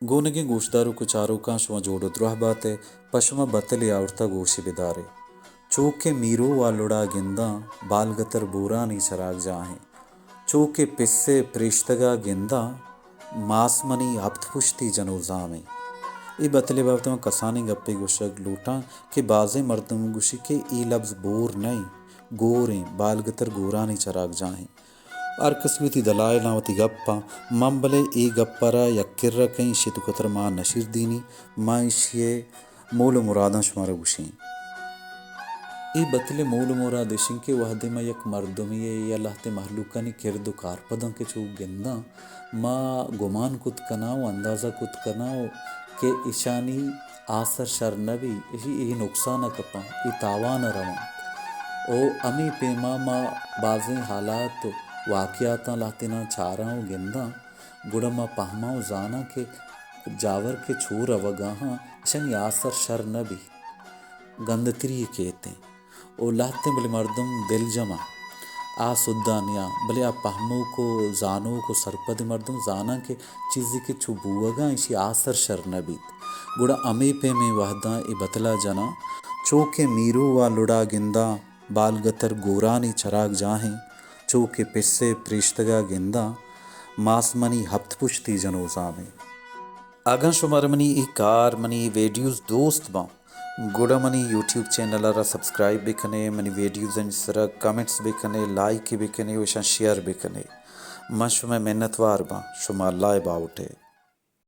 ಗೋನಿಗೆ ಗೋಶ್ದಾರು ಕುಚಾರು ಕಾಶುವ ಜೋಡುದ್ರೋಹ ಬಾತೆ ಪಶುಮ ಬತ್ತಲಿ ಆವರ್ತ ಗೋಶಿ ಬಿದಾರೆ चौके मीरो वालुड़ा गिंदा बालगतर बूरानी चराग जाहें चौके पिस्से प्रेश्तगा गिंदा मासमनी हफ्त पुश्ती जनोजामें ई बतले बाबत में कसानी गप्पे गुशक लूटा कि बाजे मर्दम गुशी के ई लफ्ज़ बोर नहीं गोरें बालगतर गोरानी चराग जाहें अर्कस्वीति दलायलावती गप्पा मंबले ई गप्परा यक्किर्र कहीं शितुकतर माँ नशीर दीनी माँ इशिये मूल मुरादा शुमार गुशी ಈ ಬತ್ತಲೆ ಮೂಲು ಮುರಾದೇಶಿಂಕೆ ವಹದಿಮ ಯಕ್ ಮರ್ದುಮಿಯೆ ಯಲಹತೆ महलूकानी किरदु कारपदों के चूक गिंदा मा गुमान कुत कनाओ अंदाज़ा कुत कनाओ के इशानी आसर शर नबी इसी यही नुकसान कपा ई तावान रवा ओ अमी पेमा मा बाज़े हालात वाक़याता लातिना चाराओ गिंदा गुड़मा पहमाओ जाना के जावर के छूर अवगाहा इशानी आसर शर नबी गंदतरी कहते ओ लाते बले मर्दम दिल जमा आ सुद्दानिया बले आ पहमो को जानो को सरपद मर्दम जाना के चीज़ी के छुबुआगा इसी आसर शर नबीत गुड़ा अमे पे में वहदा ए बतला जना चौके मीरो वा लुड़ा गिंदा बालगतर गोरानी चराग जाहें चौके पिस्से प्रेश्तगा गिंदा मासमनी हफ्त पुश्ती जनोजा में आगा शुमार मनी ई कार मनी वीडियोस दोस्त बा गुड़ा मनी यूट्यूब चैनल सब्सक्राइब भी कने मनी वीडियोस सरा कमेंट्स भी कने लाइक भी कने वैसा शेयर भी कने मश में मेहनतवार बा शुमार लाए बाउटे